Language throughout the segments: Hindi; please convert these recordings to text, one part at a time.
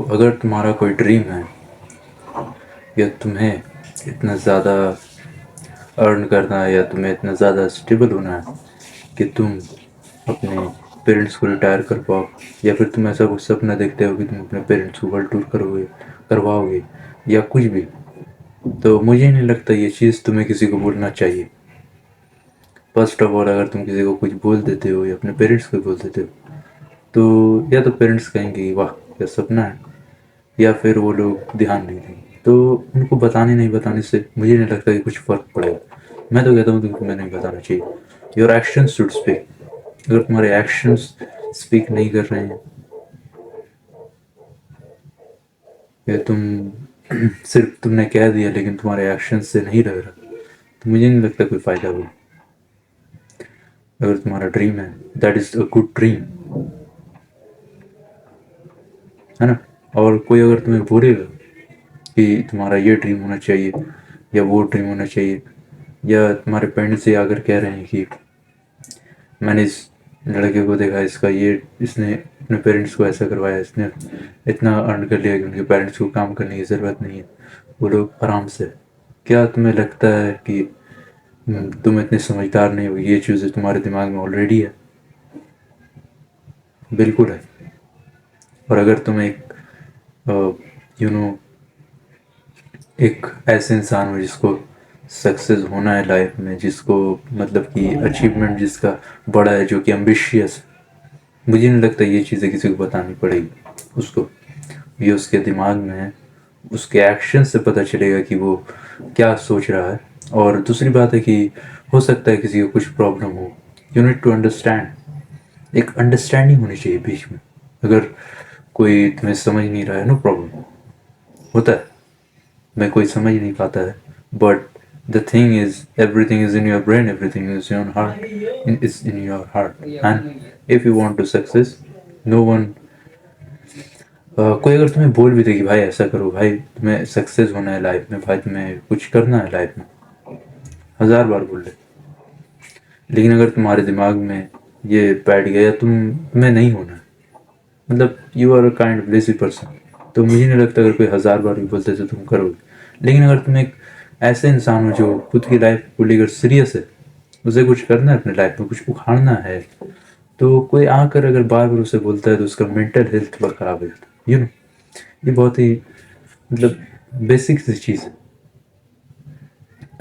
अगर तुम्हारा कोई ड्रीम है या तुम्हें इतना ज़्यादा अर्न करना है या तुम्हें इतना ज़्यादा स्टेबल होना है कि तुम अपने पेरेंट्स को रिटायर कर पाओ, या फिर तुम ऐसा कुछ सपना देखते हो कि तुम अपने पेरेंट्स को वर्ल्ड टूर करोगे, करवाओगे, या कुछ भी, तो मुझे नहीं लगता ये चीज़ तुम्हें किसी को बोलना चाहिए। फर्स्ट ऑफ ऑल, अगर तुम किसी को कुछ बोल देते हो या अपने पेरेंट्स को बोल देते हो, तो या तो पेरेंट्स कहेंगे कि वाह क्या सपना है, या फिर वो लोग ध्यान नहीं देंगे। तो उनको बताने नहीं बताने से मुझे नहीं लगता कि कुछ फ़र्क पड़ेगा। मैं तो कहता हूँ तुमको मैं नहीं बताना चाहिए। Your actions should speak. अगर तुम्हारे एक्शंस स्पीक नहीं कर रहे हैं, या तुम सिर्फ तुमने कह दिया लेकिन तुम्हारे एक्शंस से नहीं लग रहा, तो मुझे नहीं लगता कोई फ़ायदा हुआ। अगर तुम्हारा ड्रीम है, that is a good dream, है ना। और कोई अगर तुम्हें बोलेगा कि तुम्हारा ये ड्रीम होना चाहिए या वो ड्रीम होना चाहिए, या तुम्हारे पेरेंट्स से आकर कह रहे हैं कि मैंने इस लड़के को देखा, इसका ये, इसने अपने पेरेंट्स को ऐसा करवाया, इसने इतना अर्न कर लिया कि उनके पेरेंट्स को काम करने की ज़रूरत नहीं है, वो लोग आराम से। क्या तुम्हें लगता है कि तुम इतने समझदार नहीं हो? ये चीज़ें तुम्हारे दिमाग में ऑलरेडी है, बिल्कुल है। और अगर तुम एक यू नो एक ऐसे इंसान हो जिसको सक्सेस होना है लाइफ में, जिसको मतलब कि अचीवमेंट जिसका बड़ा है, जो कि एम्बिशियस, मुझे नहीं लगता ये चीज़ें किसी को बतानी पड़ेगी उसको। ये उसके दिमाग में है, उसके एक्शन से पता चलेगा कि वो क्या सोच रहा है। और दूसरी बात है कि हो सकता है किसी को कुछ प्रॉब्लम हो, यू नीड टू अंडरस्टैंड। एक अंडरस्टैंडिंग होनी चाहिए बीच में। अगर कोई तुम्हें समझ नहीं रहा है, नो प्रॉब्लम, होता है, मैं कोई समझ नहीं पाता है, but the thing is everything is in your brain, everything is your heart, is in your heart, and if you want to success, no one कोई अगर तुम्हें बोल भी दे कि भाई ऐसा करो, भाई तुम्हें सक्सेस होना है लाइफ में, भाई तुम्हें कुछ करना है लाइफ में, 1000 बार बोल ले, लेकिन अगर तुम्हारे दिमाग में ये बैठ गया तुम्हें नहीं होना है, मतलब you are a kind of lazy person, तो मुझे नहीं लगता अगर कोई 1000 बार भी बोलते तो तुम करोगे। लेकिन अगर तुम एक ऐसे इंसान हो जो खुद की लाइफ को लेकर सीरियस है, उसे कुछ करना है अपने लाइफ में, कुछ उखाड़ना है, तो कोई आकर अगर बार बार उसे बोलता है तो उसका मेंटल हेल्थ थोड़ा ख़राब हो जाता है, ये बहुत ही मतलब बेसिक सी चीज़ है।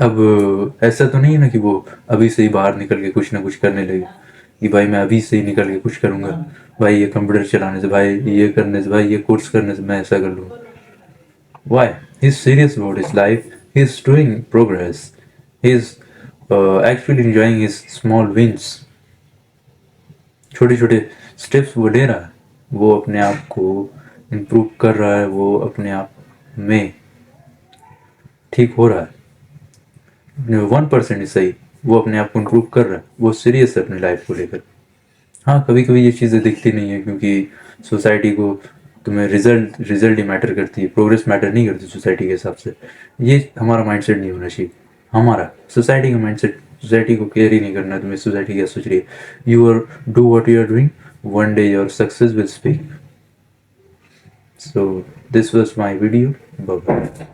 अब ऐसा तो नहीं है ना कि वो अभी से ही बाहर निकल के कुछ ना कुछ करने लगे, कि भाई मैं अभी से ही निकल के कुछ करूँगा, भाई ये कंप्यूटर चलाने से, भाई ये करने से, भाई ये कोर्स करने से मैं ऐसा कर लूँगा। Why he is serious about his life, he is doing progress, he is actually enjoying his small wins, छोटे छोटे स्टेप्स वो ले रहा है, वो अपने आप को इम्प्रूव कर रहा है, वो अपने आप में ठीक हो रहा है। 1% ही सही, वो अपने आप को इम्प्रूव कर रहा है, वो सीरियस है अपनी लाइफ को लेकर। हाँ, कभी कभी ये चीज़ें दिखती नहीं है, क्योंकि सोसाइटी को, तुम्हें रिजल्ट रिजल्ट ही मैटर करती है, प्रोग्रेस मैटर नहीं करती सोसाइटी के हिसाब से। ये हमारा माइंडसेट नहीं होना चाहिए, हमारा सोसाइटी का माइंडसेट। सोसाइटी को केयर ही नहीं करना है तुम्हें, सोसाइटी क्या सोच रही है। You are do what you are doing, one day your success will speak. So this was my video, bye.